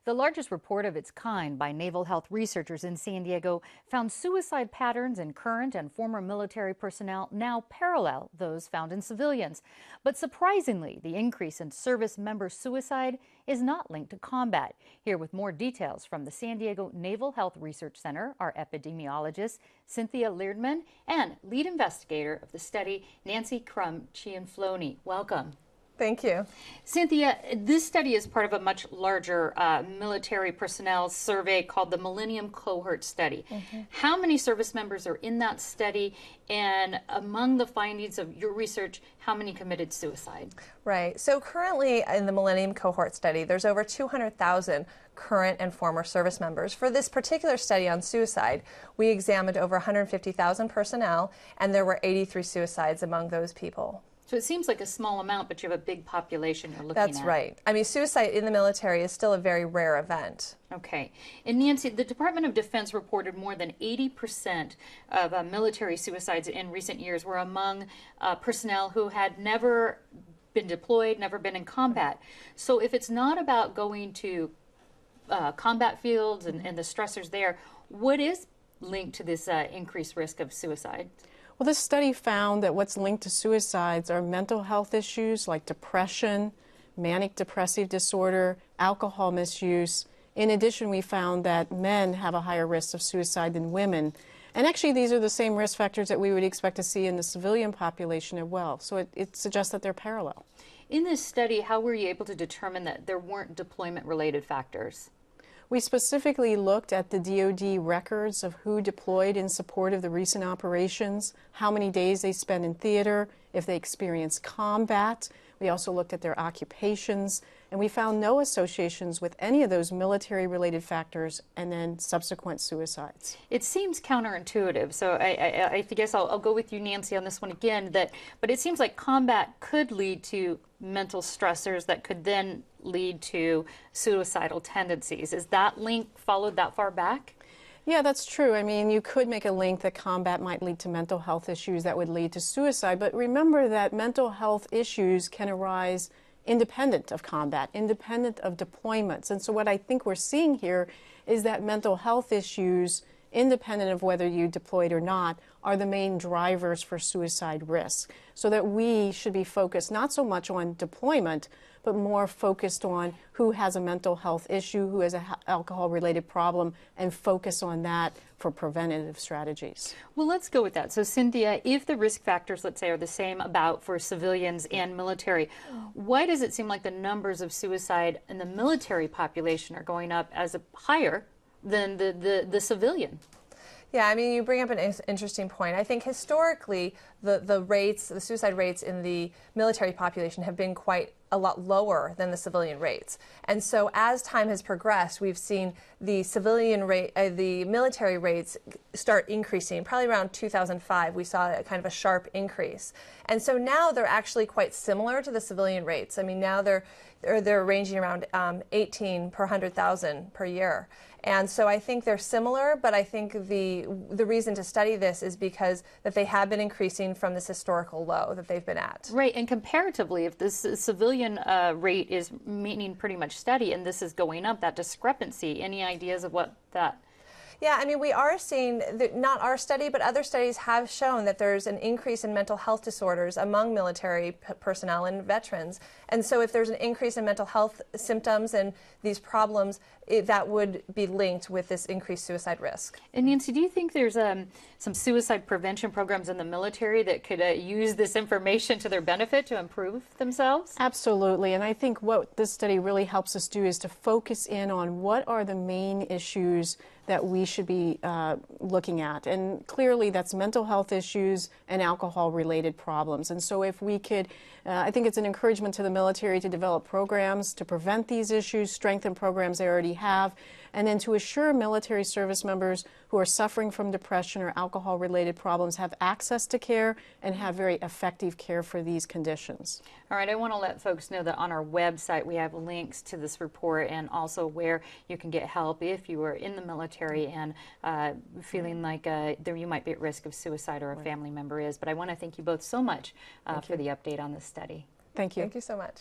The largest report of its kind by naval health researchers in San Diego found suicide patterns in current and former military personnel now parallel those found in civilians. But surprisingly, the increase in service member suicide is not linked to combat. Here with more details from the San Diego Naval Health Research Center are epidemiologist Cynthia Leardman and lead investigator of the study, Nancy Crum-Cianfloni. Welcome. Thank you. Cynthia, this study is part of a much larger military personnel survey called the MILLENIUM Cohort Study. How many service members are in that study? And among the findings of your research, how many committed suicide? Right. So currently in the MILLENIUM Cohort Study, there's over 200,000 current and former service members. For this particular study on suicide, we examined over 150,000 personnel, and there were 83 suicides among those people. So it seems like a small amount, but you have a big population you're looking at. That's right. I mean, suicide in the military is still a very rare event. Okay. And Nancy, the Department of Defense reported more than 80% of military suicides in recent years were among personnel who had never been deployed, never been in combat. So if it's not about going to combat fields and the stressors there, what is linked to this increased risk of suicide? Well, this study found that what's linked to suicides are mental health issues like depression, manic depressive disorder, alcohol misuse. In addition, we found that men have a higher risk of suicide than women. And actually, these are the same risk factors that we would expect to see in the civilian population as well. So it suggests that they're parallel. In this study, how were you able to determine that there weren't deployment-related factors? We specifically looked at the DoD records of who deployed in support of the recent operations, how many days they spent in theater, if they experienced combat. We also looked at their occupations, and we found no associations with any of those military-related factors and then subsequent suicides. It seems counterintuitive, so I guess I'll go with you, Nancy, on this one again. But it seems like combat could lead to mental stressors that could then lead to suicidal tendencies. Is that link followed that far back? Yeah, that's true. I mean, you could make a link that combat might lead to mental health issues that would lead to suicide, but remember that mental health issues can arise independent of combat, independent of deployments. And so what I think we're seeing here is that mental health issues, independent of whether you deployed or not, are the main drivers for suicide risk. So that we should be focused not so much on deployment, but more focused on who has a mental health issue, who has an alcohol-related problem, and focus on that for preventative strategies. Well, let's go with that. So, Cynthia, if the risk factors, let's say, are the same for civilians and military, why does it seem like the numbers of suicide in the military population are going up as higher than the civilian? Yeah, I mean, you bring up an interesting point. I think historically, the suicide rates in the military population have been quite a lot lower than the civilian rates. And so as time has progressed, we've seen the military rates start increasing. Probably around 2005, we saw a kind of a sharp increase. And so now they're actually quite similar to the civilian rates. I mean, now they're ranging around 18 per 100,000 per year. And so I think they're similar, but I think the reason to study this is because that they have been increasing from this historical low that they've been at. Right, and comparatively, if this civilian rate is remaining pretty much steady and this is going up, that discrepancy, any ideas of what that? Yeah, I mean, we are seeing, not our study, but other studies have shown that there's an increase in mental health disorders among military personnel and veterans. And so if there's an increase in mental health symptoms and these problems, that would be linked with this increased suicide risk. And Nancy, do you think there's some suicide prevention programs in the military that could use this information to their benefit to improve themselves? Absolutely. And I think what this study really helps us do is to focus in on what are the main issues that we should be looking at. And clearly that's mental health issues and alcohol-related problems. And so if we could, I think it's an encouragement to the military to develop programs to prevent these issues, strengthen programs they already have, and then to assure military service members who are suffering from depression or alcohol-related problems have access to care and have very effective care for these conditions. All right, I want to let folks know that on our website we have links to this report and also where you can get help if you are in the military and feeling like you might be at risk of suicide or a family member is. But I want to thank you both so much for the update on this study. Thank you. Thank you so much.